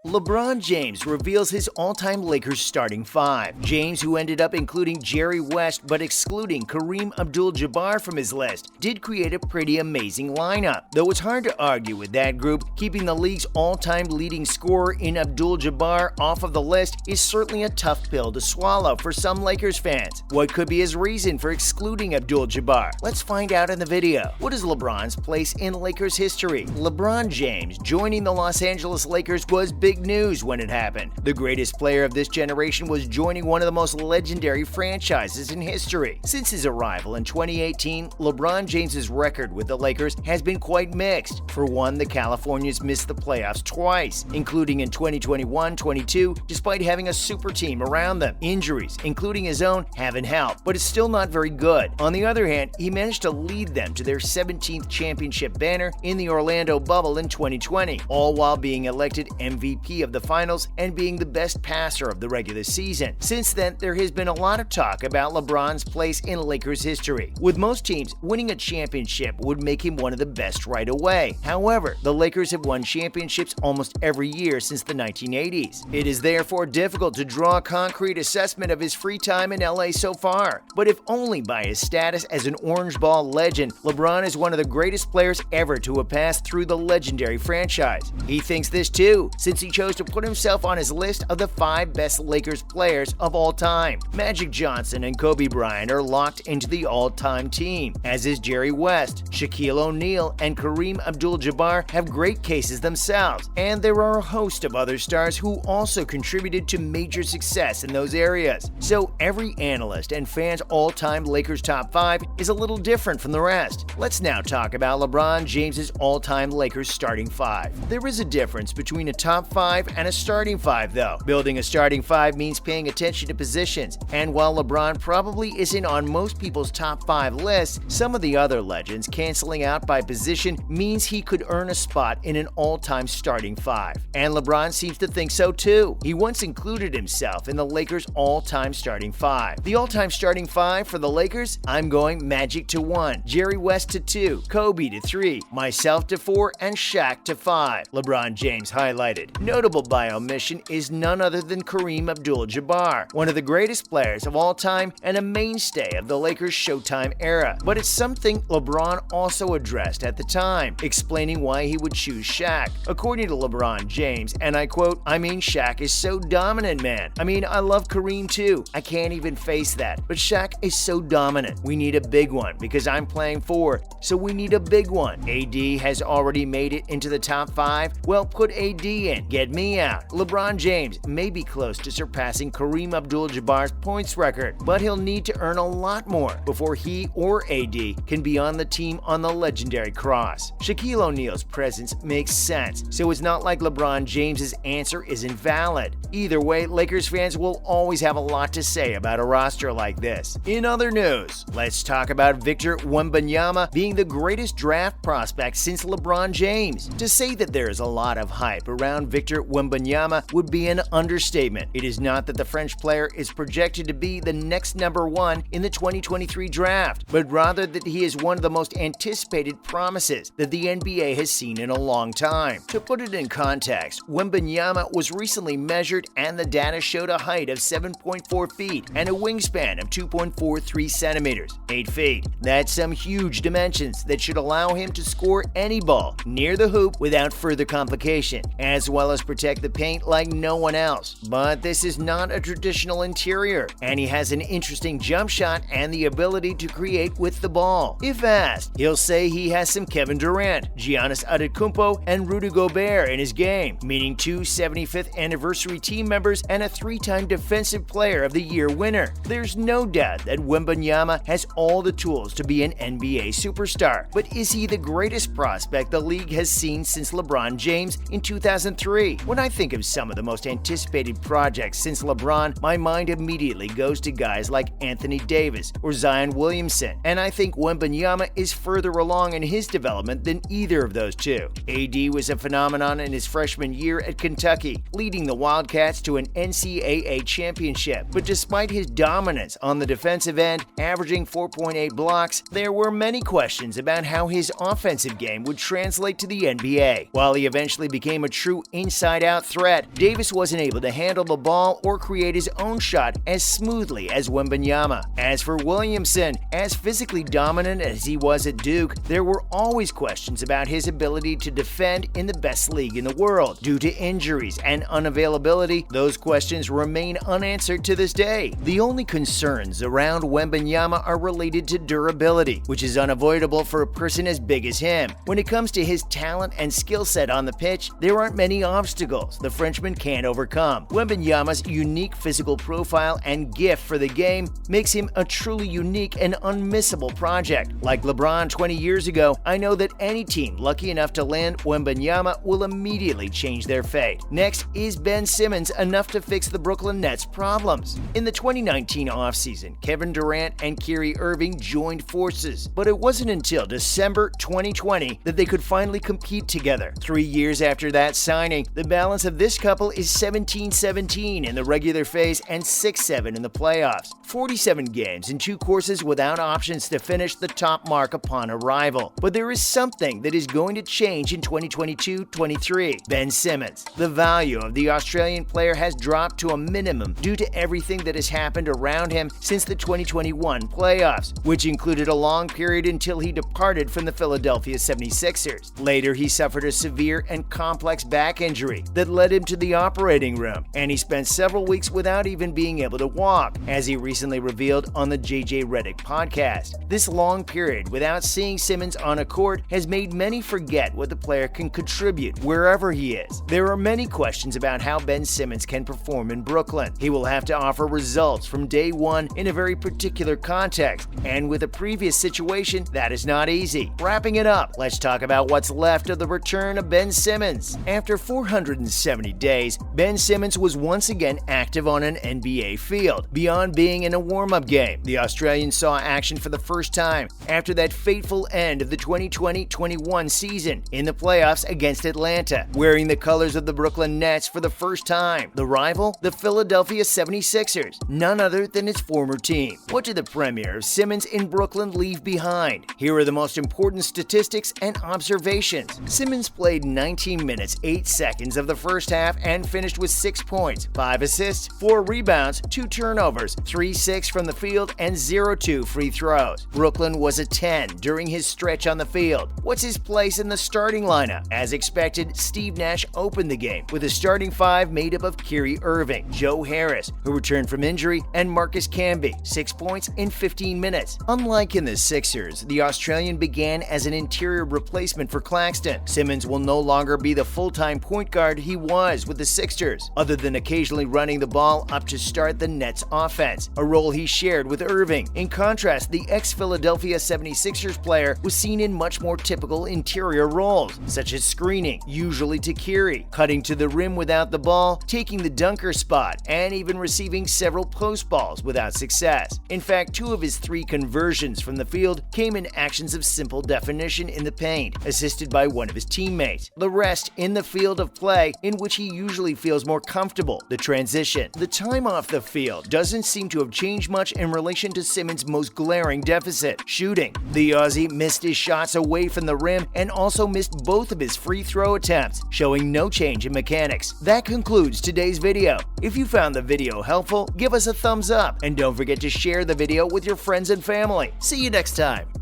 LeBron James reveals his all-time Lakers starting five. James, who ended up including Jerry West but excluding Kareem Abdul-Jabbar from his list, did create a pretty amazing lineup. Though it's hard to argue with that group, keeping the league's all-time leading scorer in Abdul-Jabbar off of the list is certainly a tough pill to swallow for some Lakers fans. What could be his reason for excluding Abdul-Jabbar? Let's find out in the video. What is LeBron's place in Lakers history? LeBron James joining the Los Angeles Lakers was big news when it happened. The greatest player of this generation was joining one of the most legendary franchises in history. Since his arrival in 2018, LeBron James's record with the Lakers has been quite mixed. For one, the Californians missed the playoffs twice, including in 2021-22, despite having a super team around them. Injuries, including his own, haven't helped, but it's still not very good. On the other hand, he managed to lead them to their 17th championship banner in the Orlando bubble in 2020, all while being elected MVP of the finals and being the best passer of the regular season. Since then, there has been a lot of talk about LeBron's place in Lakers history. With most teams, winning a championship would make him one of the best right away. However, the Lakers have won championships almost every year since the 1980s. It is therefore difficult to draw a concrete assessment of his free time in LA so far. But if only by his status as an orange ball legend, LeBron is one of the greatest players ever to have passed through the legendary franchise. He thinks this too, since he chose to put himself on his list of the 5 best Lakers players of all time. Magic Johnson and Kobe Bryant are locked into the all-time team, as is Jerry West. Shaquille O'Neal and Kareem Abdul-Jabbar have great cases themselves, and there are a host of other stars who also contributed to major success in those areas. So every analyst and fan's all-time Lakers top 5 is a little different from the rest. Let's now talk about LeBron James's all-time Lakers starting 5. There is a difference between a top 5 and a starting 5 though. Building a starting 5 means paying attention to positions, and while LeBron probably isn't on most people's top 5 lists, some of the other legends canceling out by position means he could earn a spot in an all-time starting 5. And LeBron seems to think so too. He once included himself in the Lakers' all-time starting 5. The all-time starting 5 for the Lakers? I'm going Magic to 1, Jerry West to 2, Kobe to 3, myself to 4, and Shaq to 5. LeBron James highlighted. Notable by omission is none other than Kareem Abdul-Jabbar, one of the greatest players of all time and a mainstay of the Lakers' Showtime era. But it's something LeBron also addressed at the time, explaining why he would choose Shaq. According to LeBron James, and I quote, Shaq is so dominant, man. I love Kareem too. I can't even face that. But Shaq is so dominant. We need a big one because I'm playing 4, so we need a big one. AD has already made it into the top 5. Well, put AD in. Get me out. LeBron James may be close to surpassing Kareem Abdul-Jabbar's points record, but he'll need to earn a lot more before he or AD can be on the team on the legendary cross. Shaquille O'Neal's presence makes sense, so it's not like LeBron James's answer isn't valid. Either way, Lakers fans will always have a lot to say about a roster like this. In other news, let's talk about Victor Wembanyama being the greatest draft prospect since LeBron James. To say that there is a lot of hype around Victor Wembanyama would be an understatement. It is not that the French player is projected to be the next number 1 in the 2023 draft, but rather that he is one of the most anticipated promises that the NBA has seen in a long time. To put it in context, Wembanyama was recently measured and the data showed a height of 7.4 feet and a wingspan of 2.43 centimeters, 8 feet. That's some huge dimensions that should allow him to score any ball near the hoop without further complication, as well as protect the paint like no one else. But this is not a traditional interior, and he has an interesting jump shot and the ability to create with the ball. If asked, he'll say he has some Kevin Durant, Giannis Antetokounmpo, and Rudy Gobert in his game, meaning 2 75th anniversary team members and a 3-time Defensive Player of the Year winner. There's no doubt that Wembanyama has all the tools to be an NBA superstar, but is he the greatest prospect the league has seen since LeBron James in 2003? When I think of some of the most anticipated projects since LeBron, my mind immediately goes to guys like Anthony Davis or Zion Williamson, and I think Wembanyama is further along in his development than either of those two. AD was a phenomenon in his freshman year at Kentucky, leading the Wildcats Wildcats to an NCAA championship. But despite his dominance on the defensive end, averaging 4.8 blocks, there were many questions about how his offensive game would translate to the NBA. While he eventually became a true inside-out threat, Davis wasn't able to handle the ball or create his own shot as smoothly as Wembanyama. As for Williamson, as physically dominant as he was at Duke, there were always questions about his ability to defend in the best league in the world. Due to injuries and unavailability, those questions remain unanswered to this day. The only concerns around Wembanyama are related to durability, which is unavoidable for a person as big as him. When it comes to his talent and skill set on the pitch, there aren't many obstacles the Frenchman can't overcome. Wembanyama's unique physical profile and gift for the game makes him a truly unique and unmissable project. Like LeBron 20 years ago, I know that any team lucky enough to land Wembanyama will immediately change their fate. Next, is Ben Simmons enough to fix the Brooklyn Nets' problems? In the 2019 offseason, Kevin Durant and Kyrie Irving joined forces, but it wasn't until December 2020 that they could finally compete together. 3 years after that signing, the balance of this couple is 17-17 in the regular phase and 6-7 in the playoffs. 47 games and 2 courses without options to finish the top mark upon arrival. But there is something that is going to change in 2022-23. Ben Simmons. The value of the Australian player has dropped to a minimum due to everything that has happened around him since the 2021 playoffs, which included a long period until he departed from the Philadelphia 76ers. Later, he suffered a severe and complex back injury that led him to the operating room, and he spent several weeks without even being able to walk, as he recently revealed on the JJ Redick podcast. This long period without seeing Simmons on a court has made many forget what the player can contribute wherever he is. There are many questions about how Ben Simmons can perform in Brooklyn. He will have to offer results from day one in a very particular context, and with a previous situation, that is not easy. Wrapping it up, let's talk about what's left of the return of Ben Simmons. After 470 days, Ben Simmons was once again active on an NBA field. Beyond being in a warm-up game, the Australian saw action for the first time after that fateful end of the 2020-21 season in the playoffs against Atlanta, wearing the colors of the Brooklyn Nets for the first time. The rival, the Philadelphia 76ers, none other than his former team. What did the premiere of Simmons in Brooklyn leave behind? Here are the most important statistics and observations. Simmons played 19 minutes, 8 seconds of the first half and finished with 6 points, 5 assists, 4 rebounds, 2 turnovers, 3-6 from the field, and 0-2 free throws. Brooklyn was a 10 during his stretch on the field. What's his place in the starting lineup? As expected, Steve Nash opened the game with a starting 5 made up of Kyrie Irving, Joe Harris, who returned from injury, and Marcus Camby, 6 points in 15 minutes. Unlike in the Sixers, the Australian began as an interior replacement for Claxton. Simmons will no longer be the full-time point guard he was with the Sixers, other than occasionally running the ball up to start the Nets' offense, a role he shared with Irving. In contrast, the ex-Philadelphia 76ers player was seen in much more typical interior roles, such as screening, usually to Kyrie, cutting to the rim without the ball, taking the dunker spot, and even receiving several post balls without success. In fact, 2 of his 3 conversions from the field came in actions of simple definition in the paint, assisted by one of his teammates. The rest in the field of play in which he usually feels more comfortable, the transition. The time off the field doesn't seem to have changed much in relation to Simmons' most glaring deficit, shooting. The Aussie missed his shots away from the rim and also missed both of his free throw attempts, showing no change in mechanics. That concludes today's video. If you found the video helpful, give us a thumbs up and don't forget to share the video with your friends and family. See you next time.